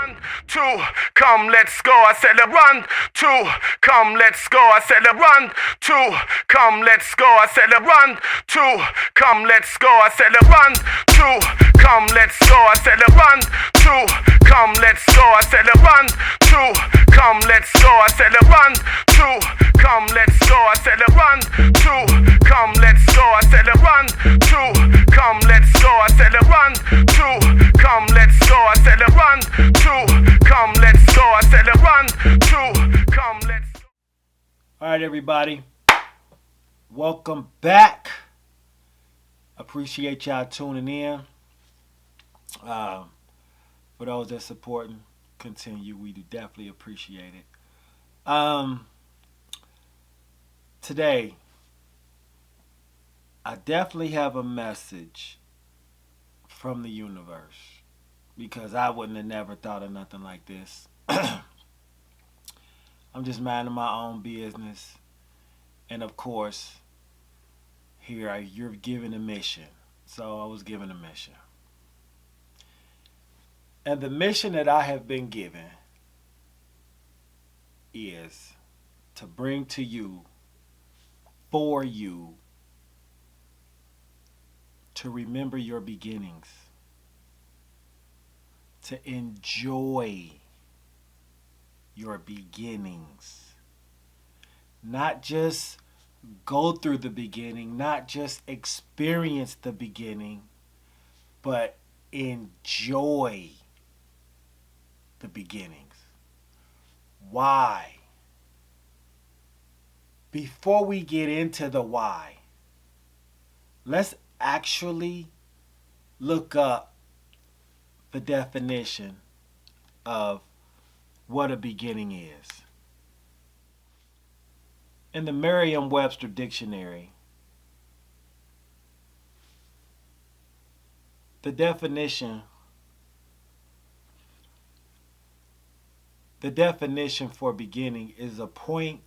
1, 2, come, let's go. I said a 1, 2, come, let's go. I said a 1, 2, come, let's go. I said a 1, 2, come, let's go. I said a 1, 2, come, let's go. I said a 1, 2, come, let's go. I said a 1, 2, come, let's go. I said a 1, 2, come, let's go. I said a 1, 2, come, let's go. I said a 1, 2, come, let's go. I said a 1, 2, come, let's go. I said a 1, 2, come, let's go. I said a 1, 2, come, let's go. All right, everybody. Welcome back. Appreciate y'all tuning in. For those that supporting, continue. We do definitely appreciate it. Today, I definitely have a message from the universe because I wouldn't have never thought of nothing like this. I'm just minding my own business. And of course, you're given a mission. So I was given a mission. And the mission that I have been given is to bring to you, for you, to remember your beginnings, to enjoy your beginnings, not just go through the beginning, not just experience the beginning, but enjoy the beginnings. Why? Before we get into the why, let's actually look up the definition of what a beginning is. In the Merriam-Webster dictionary, the definition for beginning is a point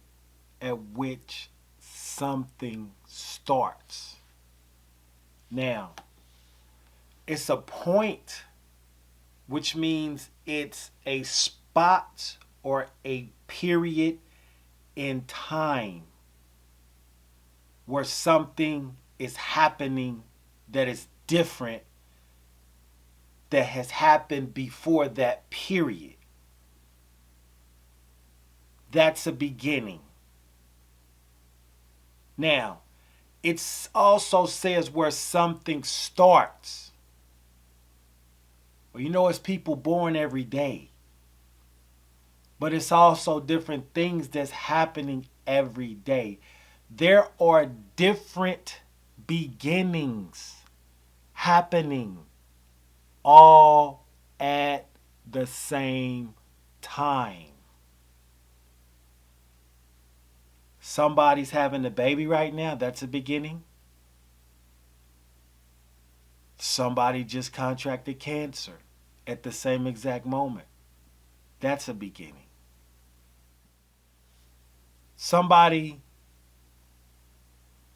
at which something starts. Now, it's a point, which means it's a spot or a period in time where something is happening that is different that has happened before that period. That's a beginning. Now, it also says where something starts. Well, it's people born every day. But it's also different things that's happening every day. There are different beginnings happening all at the same time. Somebody's having a baby right now. That's a beginning. Somebody just contracted cancer at the same exact moment. That's a beginning. Somebody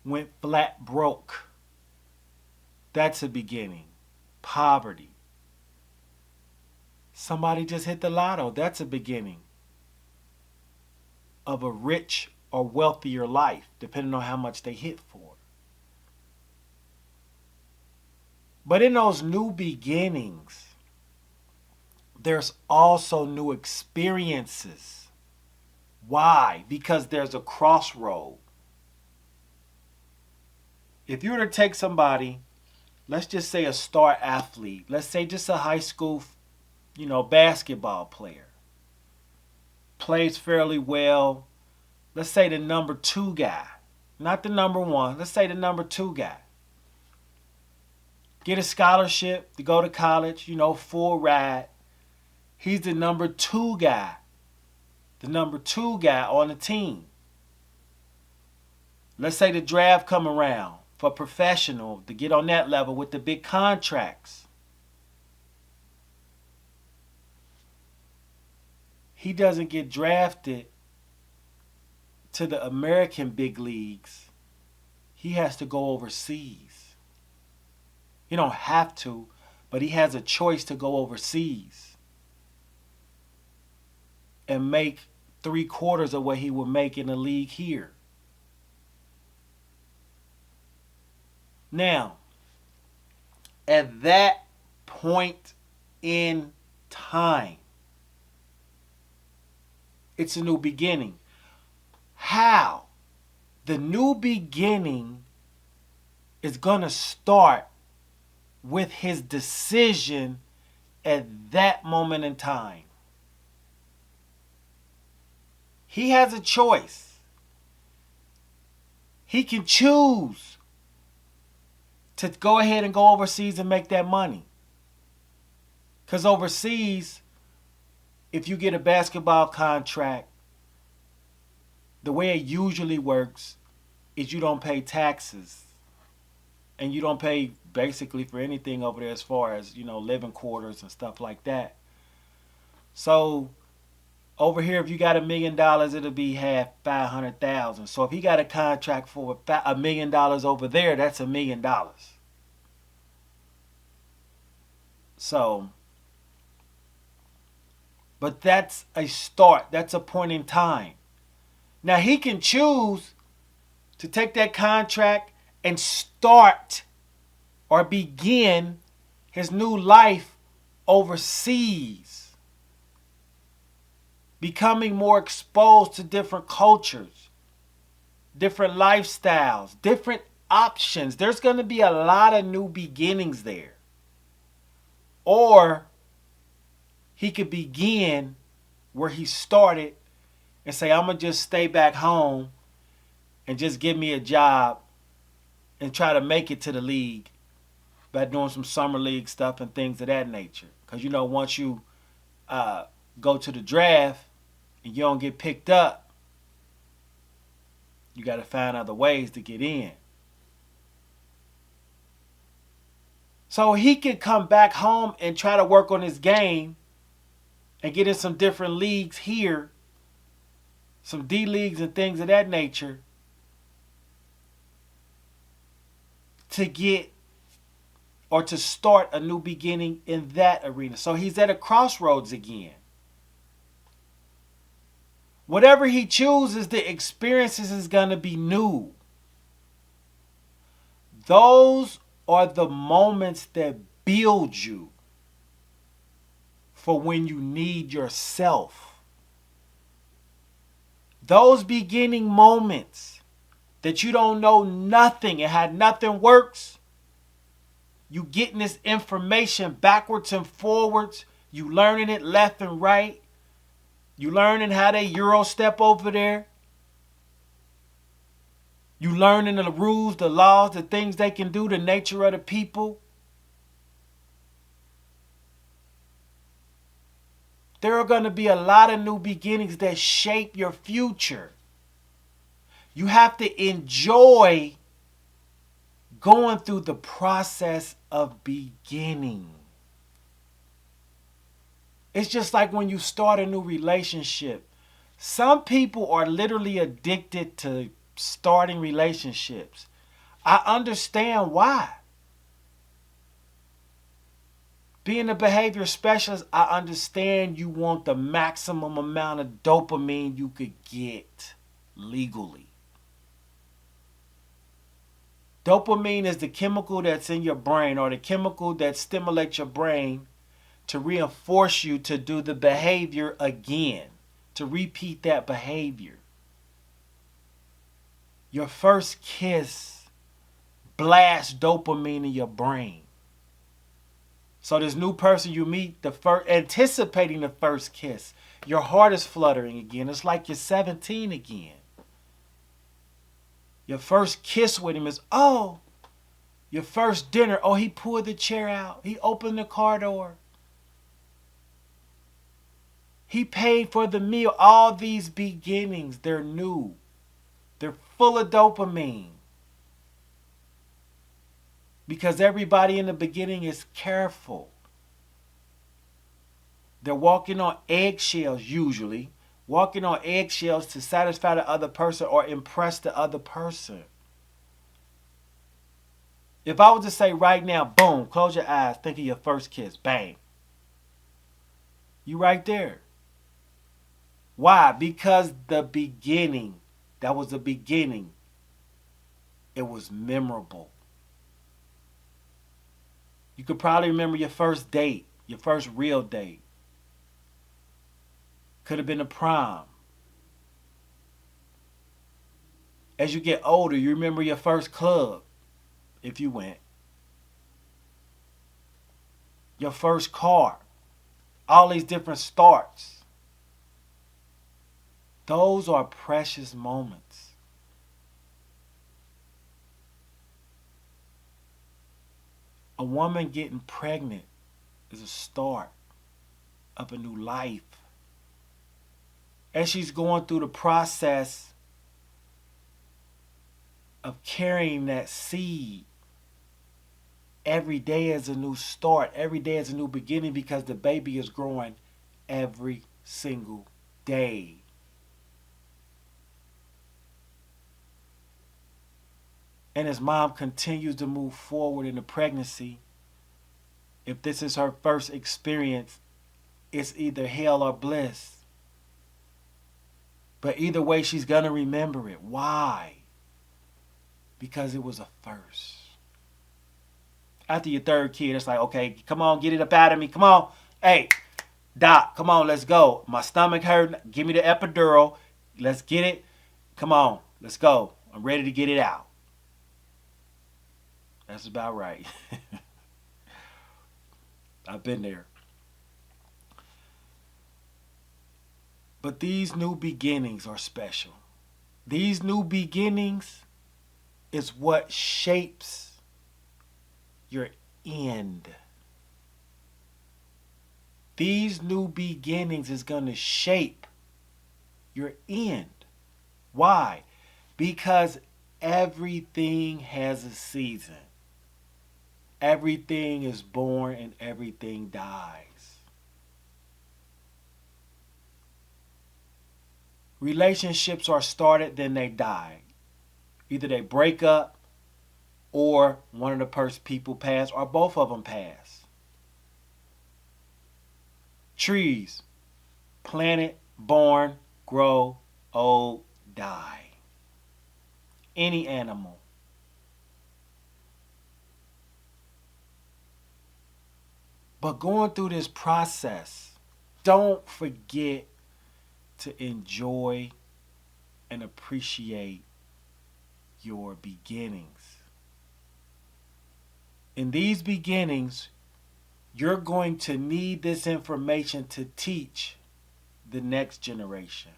went flat broke. That's a beginning. Poverty. Somebody just hit the lotto. That's a beginning of a rich or wealthier life, depending on how much they hit for. But in those new beginnings, there's also new experiences. Why? Because there's a crossroad. If you were to take somebody, let's just say a star athlete, let's say just a high school, basketball player, plays fairly well. Let's say the number 2 guy, not the number 1. Let's say the number 2 guy. Get a scholarship to go to college, full ride. He's the number 2 guy. The number 2 guy on the team. Let's say the draft come around for professional to get on that level with the big contracts. He doesn't get drafted to the American big leagues. He has to go overseas. You don't have to, but he has a choice to go overseas. and make 3/4 of what he would make in the league here. Now, at that point in time, it's a new beginning. How? The new beginning is going to start with his decision at that moment in time. He has a choice. He can choose to go ahead and go overseas and make that money. Because overseas, if you get a basketball contract, the way it usually works is you don't pay taxes. And you don't pay basically for anything over there as far as, living quarters and stuff like that. So over here, if you got $1 million, it'll be half 500,000. So if he got a contract for $1 million over there, that's $1 million. So, but that's a start. That's a point in time. Now he can choose to take that contract and start or begin his new life overseas, becoming more exposed to different cultures, different lifestyles, different options. There's going to be a lot of new beginnings there. Or he could begin where he started and say, I'm going to just stay back home and just give me a job and try to make it to the league by doing some summer league stuff and things of that nature. Because, once you go to the draft and you don't get picked up, you got to find other ways to get in. So he can come back home and try to work on his game and get in some different leagues here, some D leagues and things of that nature, to get or to start a new beginning in that arena. So he's at a crossroads again. Whatever he chooses, the experiences is going to be new. Those are the moments that build you for when you need yourself. Those beginning moments that you don't know nothing and how nothing works, you getting this information backwards and forwards, you learning it left and right, you learning how they Euro step over there, you learning the rules, the laws, the things they can do, the nature of the people. There are going to be a lot of new beginnings that shape your future. You have to enjoy going through the process of beginning. It's just like when you start a new relationship. Some people are literally addicted to starting relationships. I understand why. Being a behavior specialist, I understand you want the maximum amount of dopamine you could get legally. Dopamine is the chemical that's in your brain, or the chemical that stimulates your brain to reinforce you to do the behavior again, to repeat that behavior. Your first kiss blasts dopamine in your brain. So this new person you meet, anticipating the first kiss, your heart is fluttering again. It's like you're 17 again. Your first kiss with him is, your first dinner, he pulled the chair out. He opened the car door. He paid for the meal. All these beginnings, they're new. They're full of dopamine. Because everybody in the beginning is careful. They're walking on eggshells usually. Walking on eggshells to satisfy the other person or impress the other person. If I was to say right now, boom, close your eyes, think of your first kiss, bang. You right there. Why? Because the beginning, that was the beginning. It was memorable. You could probably remember your first date, your first real date. Could have been a prom. As you get older, you remember your first club, if you went. Your first car. All these different starts. Those are precious moments. A woman getting pregnant is a start of a new life. As she's going through the process of carrying that seed, every day is a new start. Every day is a new beginning because the baby is growing every single day. And as mom continues to move forward in the pregnancy, if this is her first experience, it's either hell or bliss. But either way, she's going to remember it. Why? Because it was a first. After your third kid, it's like, okay, come on, get it up out of me. Come on. Hey, doc, come on, let's go. My stomach hurt. Give me the epidural. Let's get it. Come on, let's go. I'm ready to get it out. That's about right. I've been there. But these new beginnings are special. These new beginnings is what shapes your end. These new beginnings is going to shape your end. Why? Because everything has a season. Everything is born and everything dies. Relationships are started, then they die. Either they break up, or one of the people pass, or both of them pass. Trees, planted, born, grow, old, die. Any animal. But going through this process, don't forget to enjoy and appreciate your beginnings. In these beginnings, you're going to need this information to teach the next generation.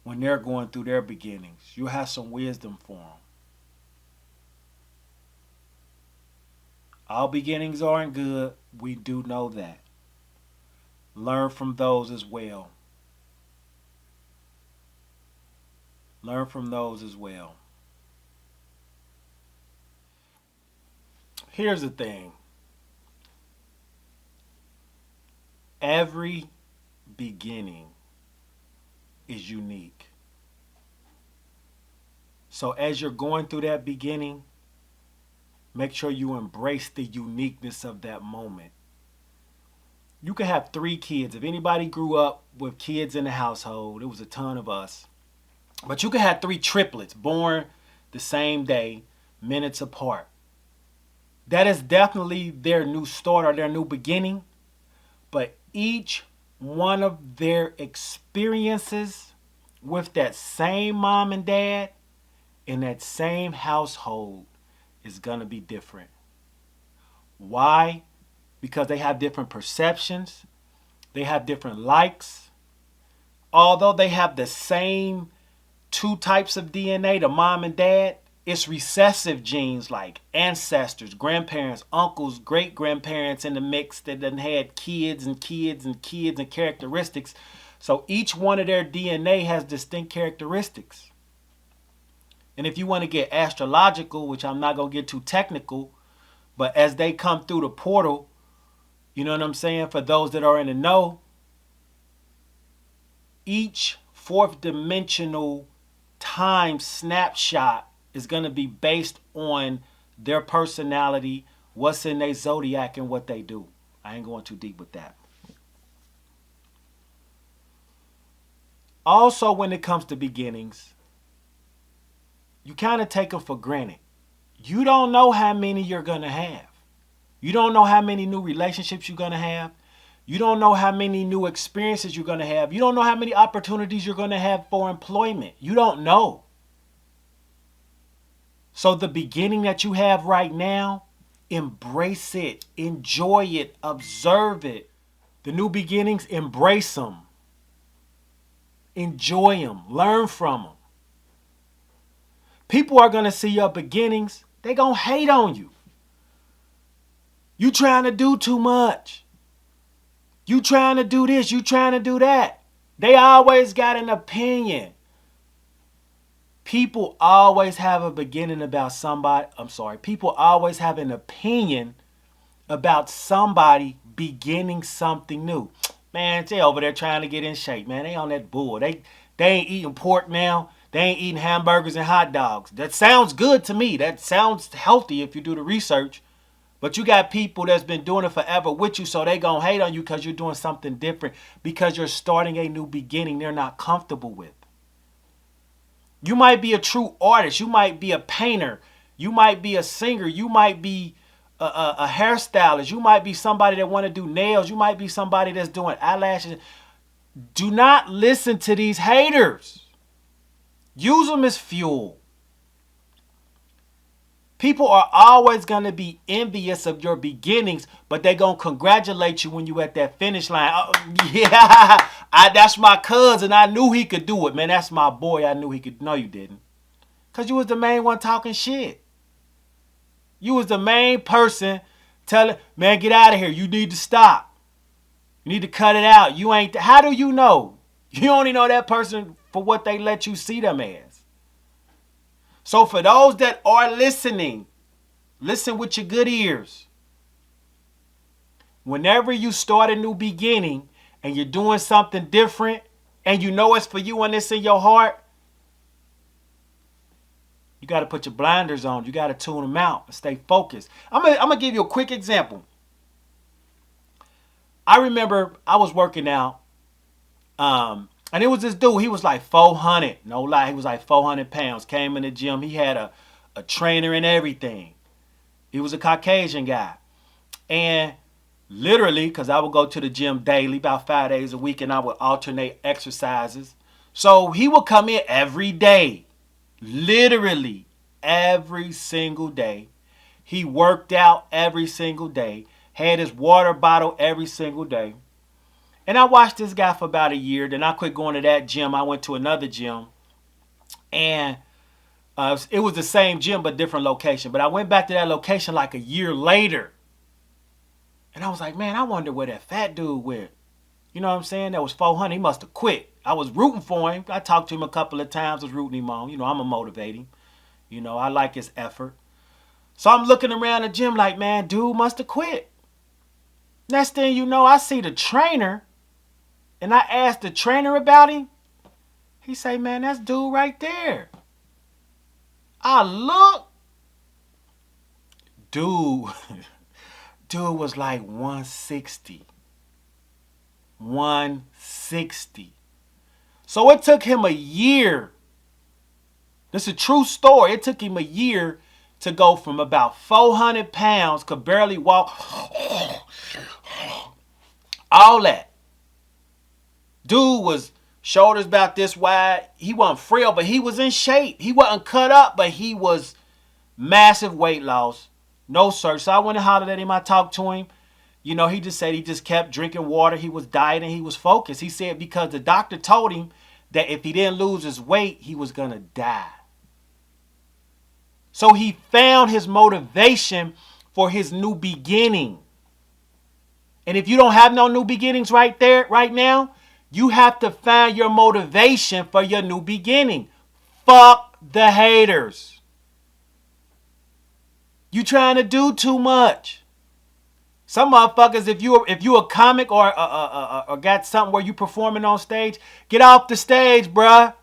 When they're going through their beginnings, you'll have some wisdom for them. All beginnings aren't good. We do know that. Learn from those as well. Learn from those as well. Here's the thing. Every beginning is unique. So as you're going through that beginning, make sure you embrace the uniqueness of that moment. You can have 3 kids. If anybody grew up with kids in the household, it was a ton of us. But you could have 3 triplets born the same day, minutes apart. That is definitely their new start or their new beginning. But each one of their experiences with that same mom and dad in that same household is going to be different. Why? Because they have different perceptions. They have different likes. Although they have the same 2 types of DNA, the mom and dad, it's recessive genes like ancestors, grandparents, uncles, great-grandparents in the mix that done had kids and kids and kids and characteristics. So each one of their DNA has distinct characteristics. And if you want to get astrological, which I'm not going to get too technical, but as they come through the portal, you know what I'm saying? For those that are in the know, each 4th dimensional time snapshot is going to be based on their personality, what's in their zodiac, and what they do. I ain't going too deep with that. Also, when it comes to beginnings, you kind of take them for granted. You don't know how many you're going to have. You don't know how many new relationships you're going to have. You don't know how many new experiences you're going to have. You don't know how many opportunities you're going to have for employment. You don't know. So the beginning that you have right now, embrace it, enjoy it, observe it. The new beginnings, embrace them. Enjoy them, learn from them. People are going to see your beginnings. They're going to hate on you. You trying to do too much. You trying to do this, you trying to do that. They always got an opinion. People always have a beginning about somebody. People always have an opinion about somebody beginning something new. Man, they over there trying to get in shape, man. They on that bull. They ain't eating pork now. They ain't eating hamburgers and hot dogs. That sounds good to me. That sounds healthy if you do the research. But you got people that's been doing it forever with you, so they gonna hate on you because you're doing something different, because you're starting a new beginning they're not comfortable with. You might be a true artist. You might be a painter. You might be a singer. You might be a hairstylist. You might be somebody that want to do nails. You might be somebody that's doing eyelashes. Do not listen to these haters. Use them as fuel. People are always going to be envious of your beginnings, but they're going to congratulate you when you at that finish line. Oh, yeah, that's my cousin. I knew he could do it, man. That's my boy. I knew he could. No, you didn't. Because you was the main one talking shit. You was the main person telling, man, get out of here. You need to stop. You need to cut it out. You ain't. How do you know? You only know that person for what they let you see them as. So for those that are listening, listen with your good ears. Whenever you start a new beginning and you're doing something different and you know it's for you and it's in your heart, you got to put your blinders on. You got to tune them out and stay focused. I'm gonna give you a quick example. I remember I was working out, and it was this dude. He was like 400. No lie, he was like 400 pounds. Came in the gym. He had a trainer and everything. He was a Caucasian guy. And literally, because I would go to the gym daily, about 5 days a week, and I would alternate exercises. So he would come in every day. Literally every single day. He worked out every single day. Had his water bottle every single day. And I watched this guy for about a year. Then I quit going to that gym. I went to another gym. And it was the same gym but different location. But I went back to that location like a year later. And I was like, man, I wonder where that fat dude went. You know what I'm saying? That was 400. He must have quit. I was rooting for him. I talked to him a couple of times. I was rooting him on. You know, I'm going to motivate him. You know, I like his effort. So I'm looking around the gym like, man, dude must have quit. Next thing you know, I see the trainer. And I asked the trainer about him. He say, man, that's dude right there. I look. Dude was like 160. 160. So it took him a year. This is a true story. It took him a year to go from about 400 pounds, could barely walk. All that. Dude was shoulders about this wide. He wasn't frail, but he was in shape. He wasn't cut up, but he was massive weight loss. No search. So I went and hollered at him. I talked to him. You know, he just said he just kept drinking water. He was dieting. He was focused. He said because the doctor told him that if he didn't lose his weight, he was going to die. So he found his motivation for his new beginning. And if you don't have no new beginnings right there, right now, you have to find your motivation for your new beginning. Fuck the haters. You trying to do too much. Some motherfuckers, if you a comic or got something where you performing on stage, get off the stage, bruh.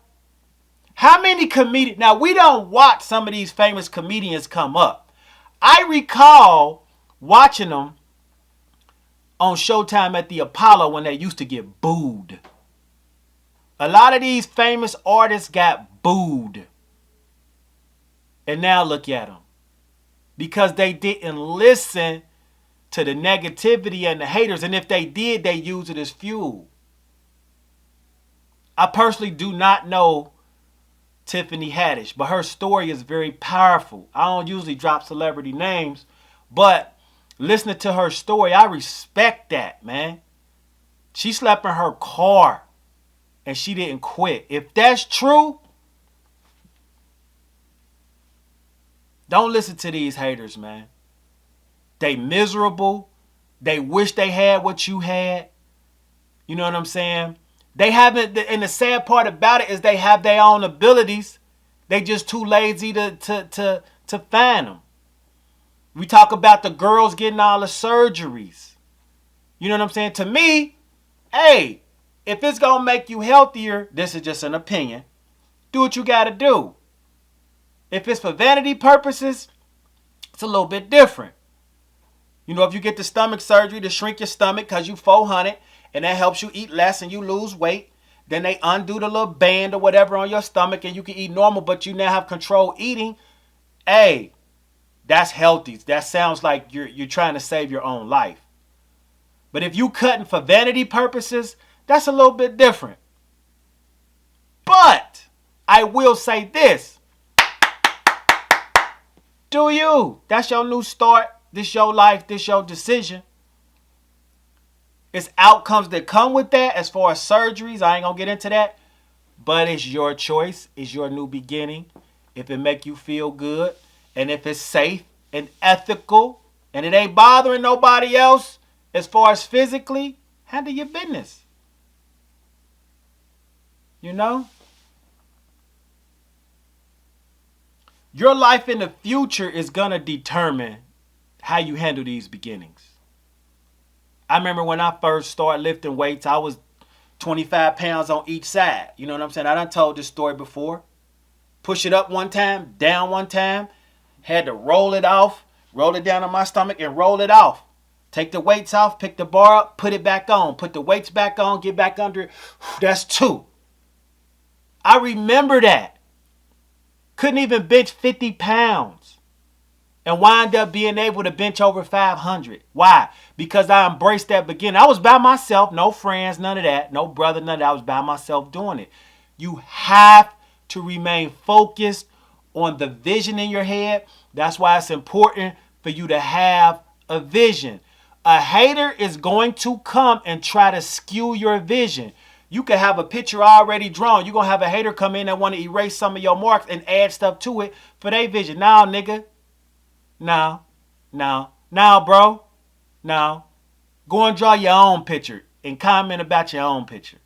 How many comedians? Now, we don't watch some of these famous comedians come up. I recall watching them on Showtime at the Apollo when they used to get booed. A lot of these famous artists got booed. And now look at them. Because they didn't listen to the negativity and the haters. And if they did, they used it as fuel. I personally do not know Tiffany Haddish, but her story is very powerful. I don't usually drop celebrity names, but listening to her story, I respect that, man. She slept in her car and she didn't quit. If that's true, don't listen to these haters, man. They miserable. They wish they had what you had. You know what I'm saying? They haven't, and the sad part about it is they have their own abilities. They just too lazy to find them. We talk about the girls getting all the surgeries. You know what I'm saying? To me, hey, if it's going to make you healthier, this is just an opinion, do what you got to do. If it's for vanity purposes, it's a little bit different. You know, if you get the stomach surgery to shrink your stomach because you 400 and that helps you eat less and you lose weight, then they undo the little band or whatever on your stomach and you can eat normal, but you now have control eating. Hey, that's healthy. That sounds like you're trying to save your own life. But if you cutting for vanity purposes, that's a little bit different. But I will say this. Do you? That's your new start. This your life. This your decision. It's outcomes that come with that as far as surgeries. I ain't going to get into that. But it's your choice. It's your new beginning. If it make you feel good and if it's safe and ethical and it ain't bothering nobody else as far as physically, handle your business. You know? Your life in the future is going to determine how you handle these beginnings. I remember when I first started lifting weights, I was 25 pounds on each side. You know what I'm saying? I done told this story before. Push it up one time, down one time. Had to roll it off, roll it down on my stomach and roll it off. Take the weights off, pick the bar up, put it back on. Put the weights back on, get back under it. That's 2. I remember that. Couldn't even bench 50 pounds. And wind up being able to bench over 500. Why? Because I embraced that beginning. I was by myself, no friends, none of that. No brother, none of that. I was by myself doing it. You have to remain focused on the vision in your head. That's why it's important for you to have a vision. A hater is going to come and try to skew your vision. You can have a picture already drawn. You're going to have a hater come in and want to erase some of your marks and add stuff to it for their vision. Now, nigga. Now, bro. Now, go and draw your own picture and comment about your own picture.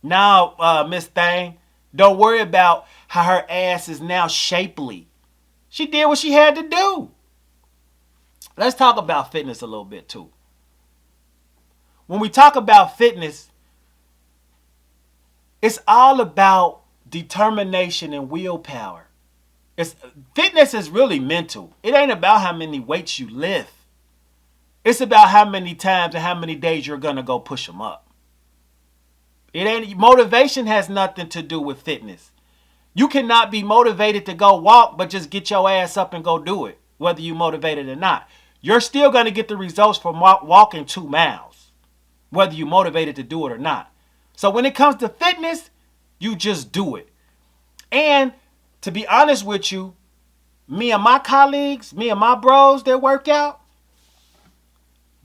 Now, Miss Thing, don't worry about how her ass is now shapely. She did what she had to do. Let's talk about fitness a little bit too. When we talk about fitness, it's all about determination and willpower. Fitness is really mental. It ain't about how many weights you lift. It's about how many times and how many days you're going to go push them up. Motivation has nothing to do with fitness. You cannot be motivated to go walk, but just get your ass up and go do it, whether you're motivated or not. You're still going to get the results from walking 2 miles, whether you're motivated to do it or not. So when it comes to fitness, you just do it. And to be honest with you, me and my colleagues, me and my bros that work out,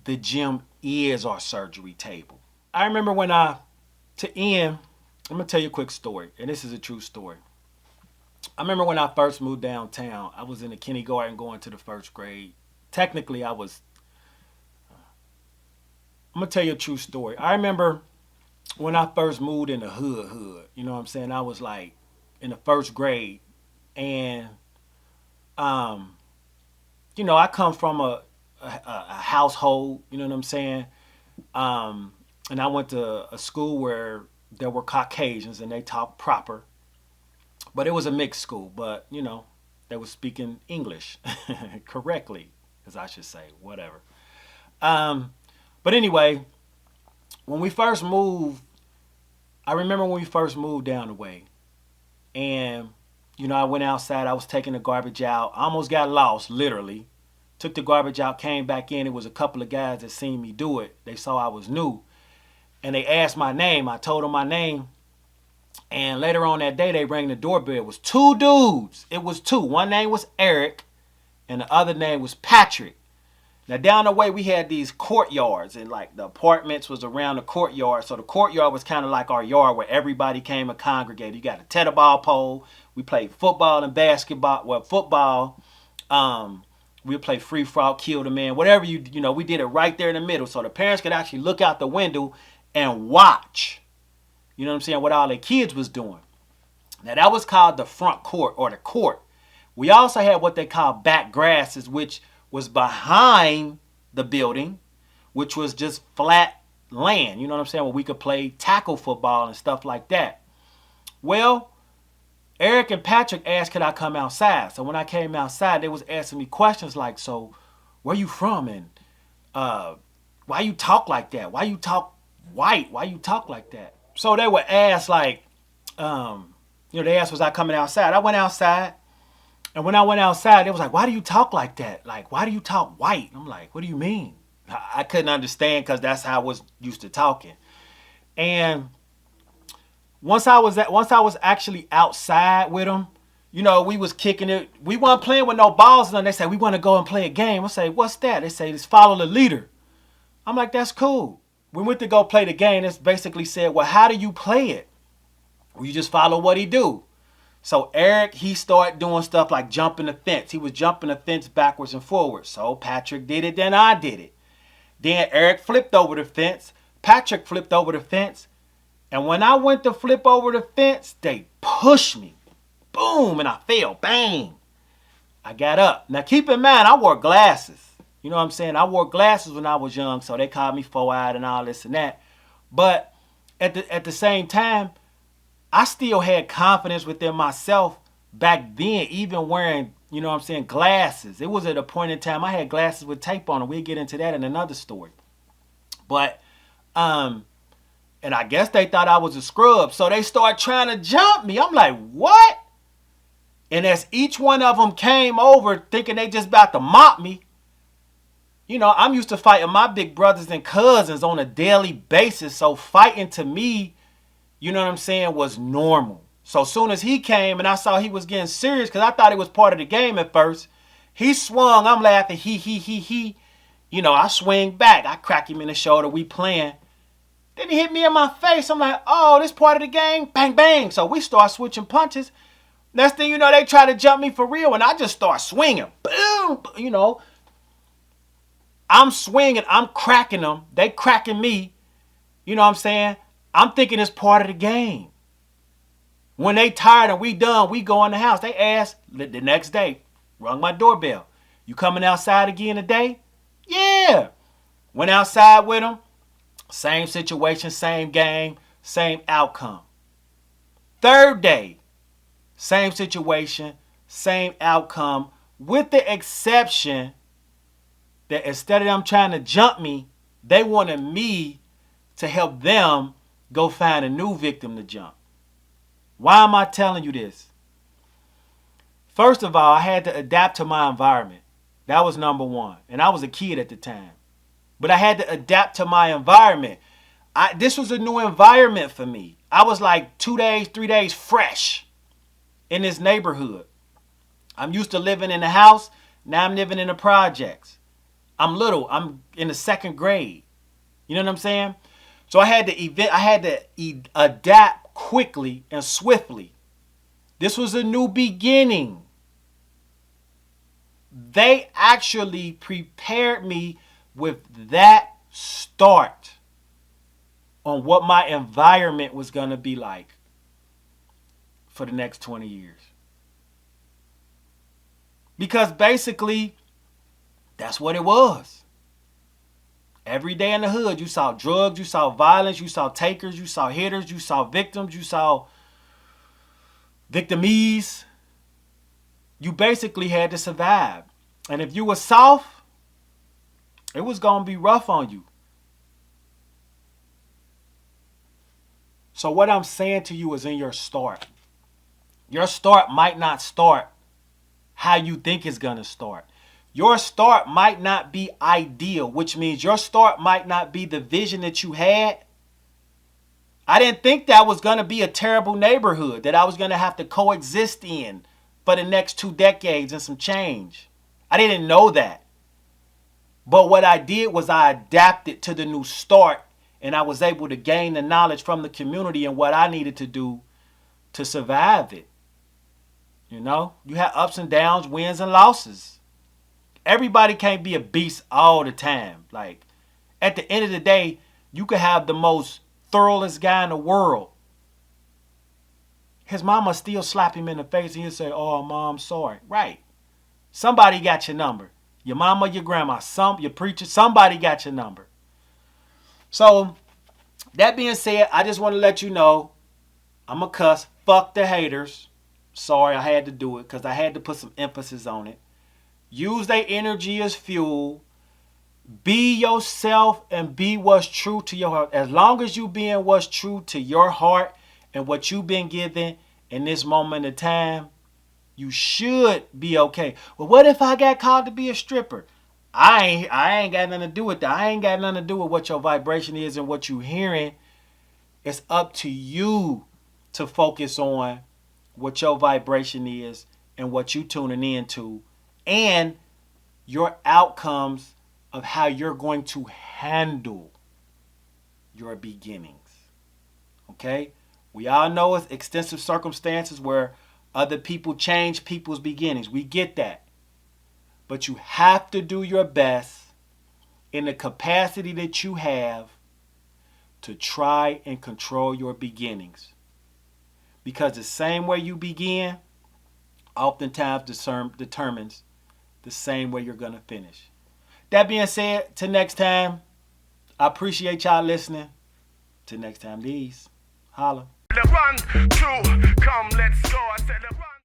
the gym is our surgery table. I remember when I'm going to tell you a quick story, and this is a true story. I remember when I first moved downtown, I was in the kindergarten going to the 1st grade. Technically, I'm going to tell you a true story. I remember when I first moved in the hood, you know what I'm saying? I was like in the 1st grade. And, you know, I come from a household, you know what I'm saying? And I went to a school where there were Caucasians and they talked proper. But it was a mixed school, but, you know, they were speaking English correctly, as I should say, whatever. But anyway, when we first moved, I remember when we first moved down the way, and I went outside. I was taking the garbage out. I almost got lost, literally. Took the garbage out, came back in. It was a couple of guys that seen me do it. They saw I was new, and they asked my name. I told them my name, and later on that day, they rang the doorbell. It was two dudes. It was two. One name was Eric, and the other name was Patrick. Now down the way we had these courtyards, and like the apartments was around the courtyard. So the courtyard was kind of like our yard where everybody came and congregated. You got a tetherball pole. We played football and basketball. Well, football, we play free for all, kill the man, whatever we did it right there in the middle. So the parents could actually look out the window and watch, you know what I'm saying, what all their kids was doing. Now that was called the front court or the court. We also had what they call back grasses, which was behind the building, which was just flat land, you know what I'm saying, where we could play tackle football and stuff like that. Well, Eric and Patrick asked could I come outside. So when I came outside, they was asking me questions like, so where you from, and why you talk like that? Why you talk white? Why you talk like that? So they would ask like, they asked was I coming outside. I went outside. And when I went outside, they was like, why do you talk like that? Like, why do you talk white? I'm like, what do you mean? I couldn't understand because that's how I was used to talking. And once I was actually outside with them, we was kicking it. We weren't playing with no balls. And they said, we want to go and play a game. I say, what's that? They say, just follow the leader. I'm like, that's cool. We went to go play the game. It's basically said, well, how do you play it? Well, you just follow what he do. So Eric, he started doing stuff like jumping the fence. He was jumping the fence backwards and forwards. So Patrick did it, then I did it. Then Eric flipped over the fence. Patrick flipped over the fence. And when I went to flip over the fence, they pushed me. Boom, and I fell. Bang. I got up. Now keep in mind, I wore glasses. You know what I'm saying? I wore glasses when I was young, so they called me four-eyed and all this and that. But at the same time, I still had confidence within myself back then, even wearing, glasses. It was at a point in time I had glasses with tape on them. We'll get into that in another story. But, and I guess they thought I was a scrub. So they started trying to jump me. I'm like, what? And as each one of them came over thinking they just about to mop me, I'm used to fighting my big brothers and cousins on a daily basis. So fighting to me, you know what I'm saying, was normal. So as soon as he came and I saw he was getting serious, because I thought it was part of the game at first, he swung. I'm laughing. He. I swing back. I crack him in the shoulder. We playing. Then he hit me in my face. I'm like, oh, this part of the game? Bang, bang. So we start switching punches. Next thing you know, they try to jump me for real, and I just start swinging. Boom. I'm swinging. I'm cracking them. They cracking me. You know what I'm saying? I'm thinking it's part of the game. When they tired and we done, we go in the house. They asked the next day, rung my doorbell. You coming outside again today? Yeah. Went outside with them. Same situation, same game, same outcome. Third day, same situation, same outcome, with the exception that instead of them trying to jump me, they wanted me to help them go find a new victim to jump. Why am I telling you this? First of all, I had to adapt to my environment. That was number one. And I was a kid at the time. But I had to adapt to my environment. This was a new environment for me. I was like 2 days, 3 days fresh in this neighborhood. I'm used to living in the house. Now I'm living in the projects. I'm little. I'm in the second grade. You know what I'm saying? So I had to adapt quickly and swiftly. This was a new beginning. They actually prepared me with that start on what my environment was going to be like for the next 20 years. Because basically, that's what it was. Every day in the hood, you saw drugs, you saw violence, you saw takers, you saw hitters, you saw victims, you saw victimees. You basically had to survive. And if you were soft, it was going to be rough on you. So what I'm saying to you is in your start. Your start might not start how you think it's going to start. Your start might not be ideal, which means your start might not be the vision that you had. I didn't think that was going to be a terrible neighborhood that I was going to have to coexist in for the next 2 decades and some change. I didn't know that. But what I did was I adapted to the new start, and I was able to gain the knowledge from the community and what I needed to do to survive it. You know, you have ups and downs, wins and losses. Everybody can't be a beast all the time. Like, at the end of the day, you could have the most thoroughest guy in the world. His mama still slap him in the face and he'll say, "Oh, Mom, sorry." Right. Somebody got your number. Your mama, your grandma, your preacher, somebody got your number. So, that being said, I just want to let you know, I'm a cuss. Fuck the haters. Sorry, I had to do it because I had to put some emphasis on it. Use their energy as fuel. Be yourself and be what's true to your heart. As long as you being what's true to your heart and what you've been given in this moment of time, you should be okay. Well, what if I got called to be a stripper? I ain't got nothing to do with that. I ain't got nothing to do with what your vibration is and what you hearing. It's up to you to focus on what your vibration is and what you tuning into and your outcomes of how you're going to handle your beginnings. Okay? We all know it's extensive circumstances where other people change people's beginnings. We get that. But you have to do your best in the capacity that you have to try and control your beginnings. Because the same way you begin oftentimes determines the same way you're going to finish. That being said, till next time, I appreciate y'all listening. Till next time, these. Holla. Run, two, come, let's go. I said run.